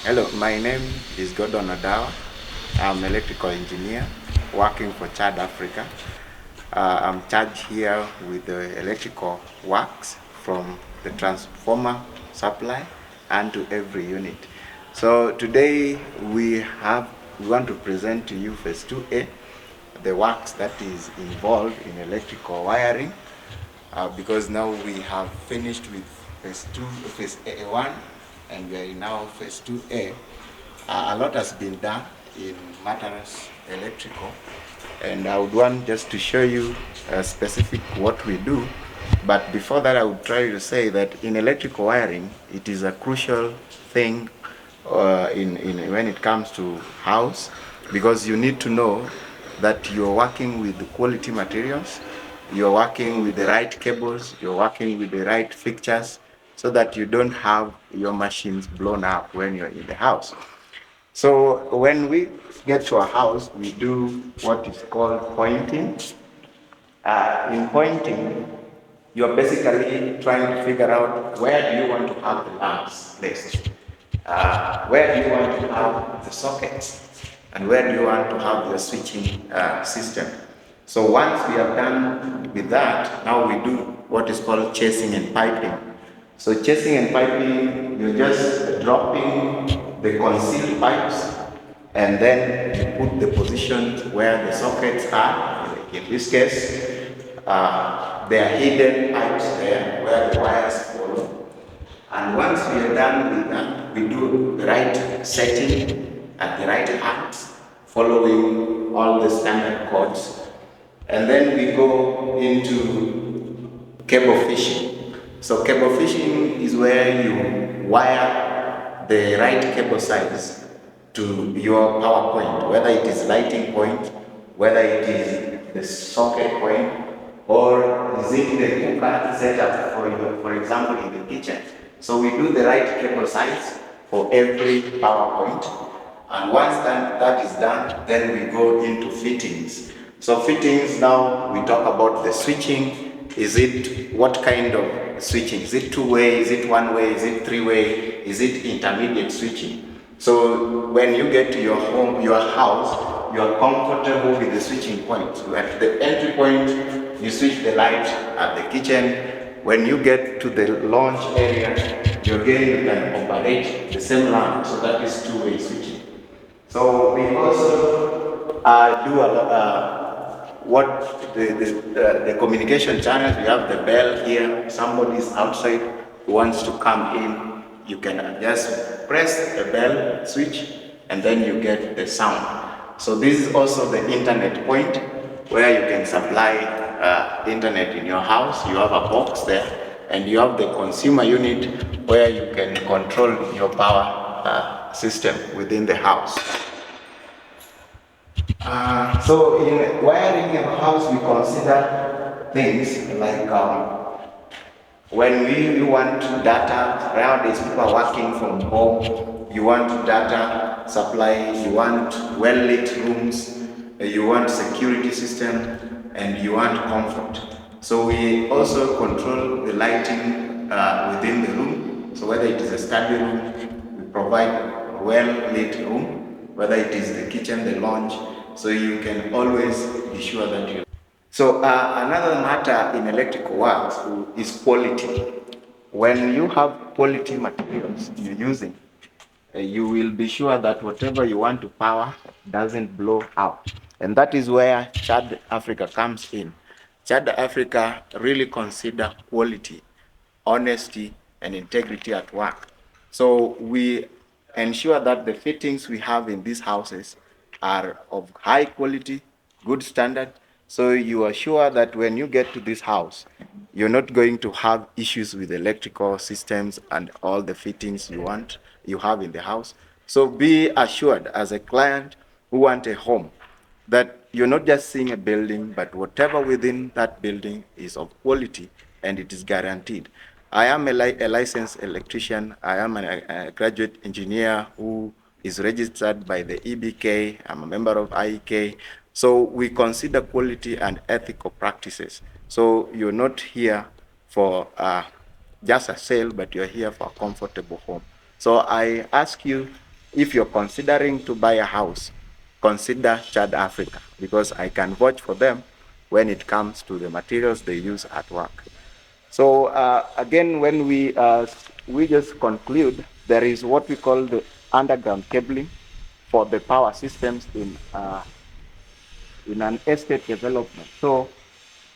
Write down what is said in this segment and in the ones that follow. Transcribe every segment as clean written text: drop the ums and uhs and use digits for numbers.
Hello, my name is Gordon Adawa. I'm electrical engineer working for Chad Africa. I'm charged here with the electrical works from the transformer supply and to every unit. So today we want to present to you phase 2A, the works that is involved in electrical wiring, because now we have finished with phase A1, and we are now phase 2A. A lot has been done in matters electrical, and I would want just to show you specific what we do. But before that, I would try to say that in electrical wiring, it is a crucial thing when it comes to house, because you need to know that you're working with the quality materials, you're working with the right cables, you're working with the right fixtures, so that you don't have your machines blown up when you're in the house. So when we get to a house, we do what is called pointing. In pointing, you're basically trying to figure out where do you want to have the lamps placed, where do you want to have the sockets, and where do you want to have the switching system. So once we have done with that, now we do what is called chasing and piping. So chasing and piping, you're just dropping the concealed pipes, and then you put the position where the sockets are. In this case, there are hidden pipes there where the wires follow. And once we are done with that, we do the right setting at the right heights, following all the standard codes. And then we go into cable fishing. So cable fishing is where you wire the right cable size to your power point, whether it is lighting point, whether it is the socket point, or is it the cooker setup for example, in the kitchen. So we do the right cable size for every power point. And once that is done, then we go into fittings. So fittings, now we talk about the switching. Is it, what kind of switching? Is it two-way? Is it one-way? Is it three-way? Is it intermediate switching? So when you get to your home, your house, you are comfortable with the switching point. So at the entry point, you switch the light at the kitchen. When you get to the launch area, you can operate the same lamp. So that is two-way switching. So we also do a lot, what the communication channels. We have the bell here. Somebody is outside who wants to come in. You can just press the bell switch, and then you get the sound. So this is also the internet point where you can supply internet in your house. You have a box there, and you have the consumer unit where you can control your power system within the house. So in wiring a house, we consider things like when we want data. Nowadays, people are working from home. You want data supply, you want well-lit rooms, you want security system, and you want comfort. So we also control the lighting within the room. So whether it is a study room, we provide a well-lit room, whether it is the kitchen, the lounge, so you can always be sure that you. So another matter in electrical works is quality. When you have quality materials you're using, you will be sure that whatever you want to power doesn't blow out. And that is where Chad Africa comes in. Chad Africa really consider quality, honesty, and integrity at work. So we ensure that the fittings we have in these houses are of high quality, good standard. So you are sure that when you get to this house, you're not going to have issues with electrical systems and all the fittings you have in the house. So be assured as a client who want a home that you're not just seeing a building, but whatever within that building is of quality and it is guaranteed. I am a licensed electrician. I am a graduate engineer who is registered by the EBK. I'm a member of IEK. So we consider quality and ethical practices. So you're not here for just a sale, but you're here for a comfortable home. So I ask you if you're considering to buy a house, consider Chad Africa, because I can vouch for them when it comes to the materials they use at work. So again, when we just conclude, there is what we call the underground cabling for the power systems in an estate development. So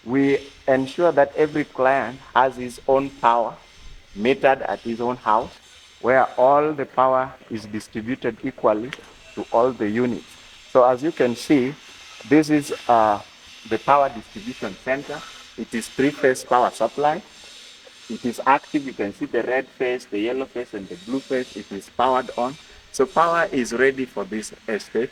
we ensure that every client has his own power metered at his own house, where all the power is distributed equally to all the units. So as you can see, this is the power distribution center. It is three-phase power supply. It is active. You can see the red phase, the yellow phase, and the blue phase. It is powered on. So power is ready for this estate,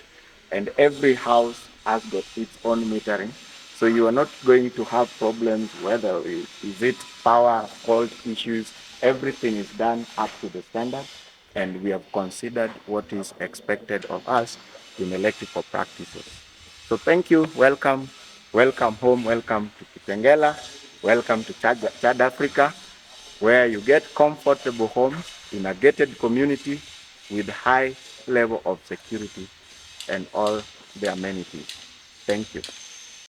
and every house has got its own metering. So you are not going to have problems whether is it power, fault issues. Everything is done up to the standard, and we have considered what is expected of us in electrical practices. So thank you. Welcome. Welcome home. Welcome to Kitengela. Welcome to Chad Africa, where you get comfortable homes in a gated community with high level of security and all the amenities. Thank you.